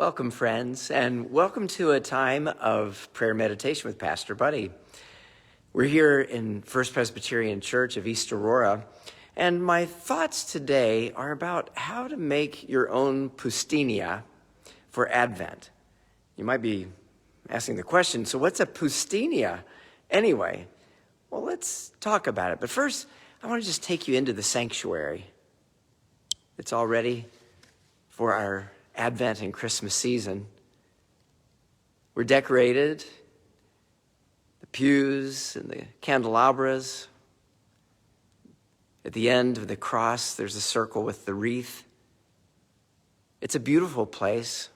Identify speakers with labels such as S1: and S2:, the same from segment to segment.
S1: Welcome, friends, and welcome to a time of prayer meditation with Pastor Buddy. We're here in First Presbyterian Church of East Aurora, and my thoughts today are about how to make your own Poustinia for Advent. You might be asking the question, so what's a Poustinia anyway? Well, let's talk about it. But first, I want to just take you into the sanctuary. It's all ready for our Advent and Christmas season. We're decorated, the pews and the candelabras. At the end of the cross, there's a circle with the wreath. It's a beautiful place.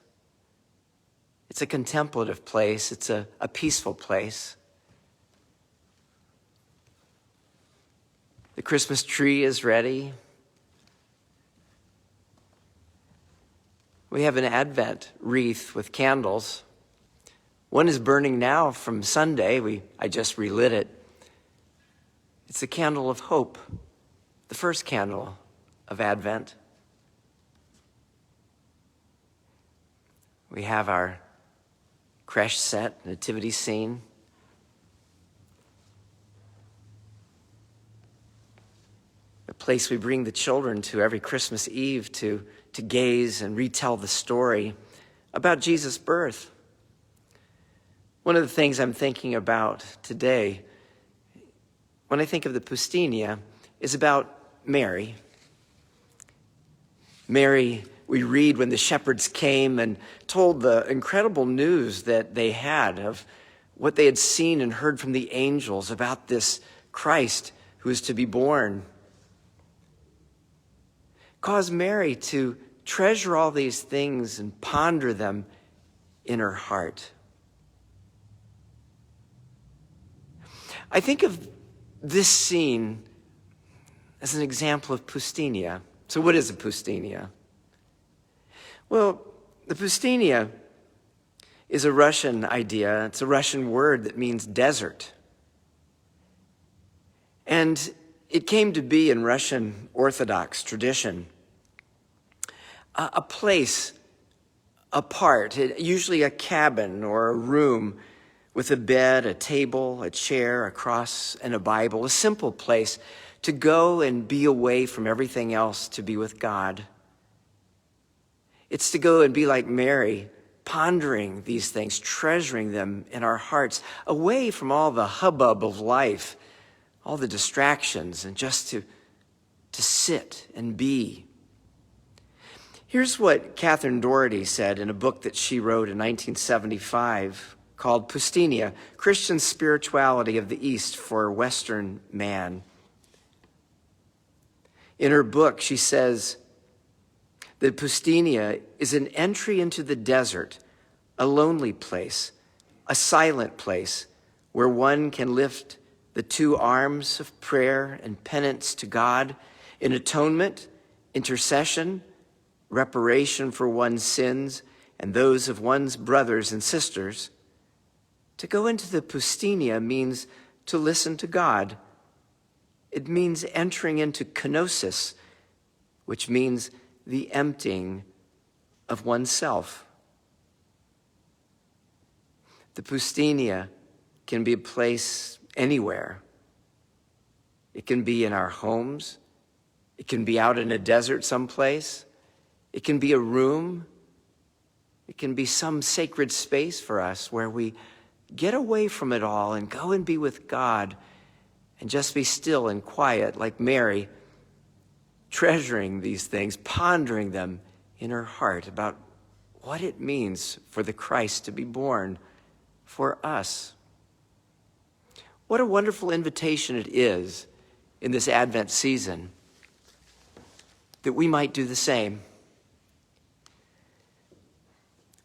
S1: It's a contemplative place. It's a peaceful place. The Christmas tree is ready. We have an Advent wreath with candles. One is burning now from Sunday. I just relit it. It's the candle of hope, the first candle of Advent. We have our creche set, nativity scene. The place we bring the children to every Christmas Eve to gaze and retell the story about Jesus' birth. One of the things I'm thinking about today, when I think of the Poustinia, is about Mary. Mary, we read when the shepherds came and told the incredible news that they had of what they had seen and heard from the angels about this Christ who is to be born. Cause Mary to treasure all these things and ponder them in her heart. I think of this scene as an example of Poustinia. So what is a Poustinia? Well, the Poustinia is a Russian idea. It's a Russian word that means desert. And it came to be in Russian Orthodox tradition a place apart, usually a cabin or a room with a bed, a table, a chair, a cross, and a Bible, a simple place to go and be away from everything else to be with God. It's to go and be like Mary, pondering these things, treasuring them in our hearts, away from all the hubbub of life, all the distractions, and just to sit and be. Here's what Catherine Doherty said in a book that she wrote in 1975 called Poustinia, Christian Spirituality of the East for Western Man. In her book, she says that Poustinia is an entry into the desert, a lonely place, a silent place where one can lift the two arms of prayer and penance to God in atonement, intercession, reparation for one's sins and those of one's brothers and sisters. To go into the Poustinia means to listen to God. It means entering into kenosis, which means the emptying of oneself. The Poustinia can be a place anywhere. It can be in our homes. It can be out in a desert someplace. It can be a room. It can be some sacred space for us where we get away from it all and go and be with God and just be still and quiet like Mary, treasuring these things, pondering them in her heart about what it means for the Christ to be born for us. What a wonderful invitation it is in this Advent season that we might do the same.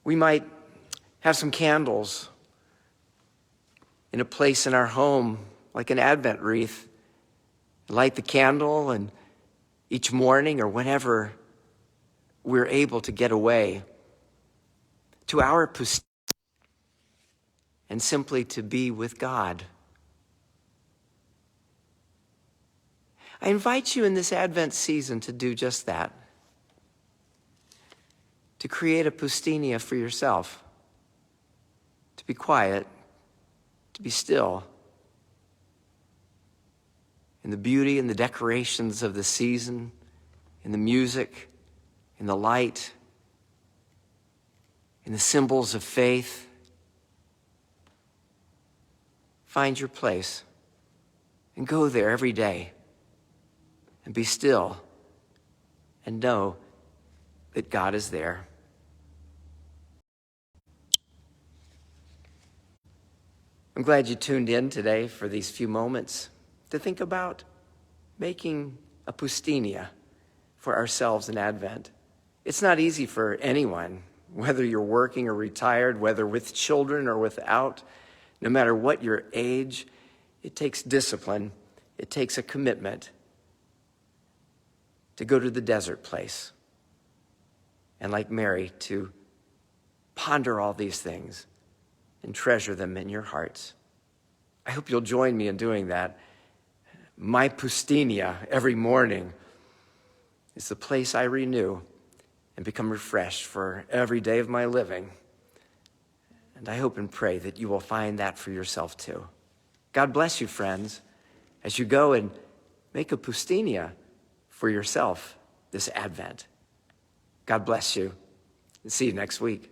S1: We might have some candles in a place in our home, like an Advent wreath, light the candle, and each morning or whenever we're able to get away to our Poustinia and simply to be with God. I invite you in this Advent season to do just that. to create a Poustinia for yourself, to be quiet, to be still, in the beauty and the decorations of the season, in the music, in the light, in the symbols of faith. Find your place and go there every day and be still and know that God is there. I'm glad you tuned in today for these few moments to think about making a Poustinia for ourselves in Advent. It's not easy for anyone, whether you're working or retired, whether with children or without, no matter what your age. It takes discipline. It takes a commitment to go to the desert place and, like Mary, to ponder all these things and treasure them in your hearts. I hope you'll join me in doing that. My Poustinia every morning is the place I renew and become refreshed for every day of my living. And I hope and pray that you will find that for yourself too. God bless you, friends, as you go and make a Poustinia for yourself this Advent. God bless you. See you next week.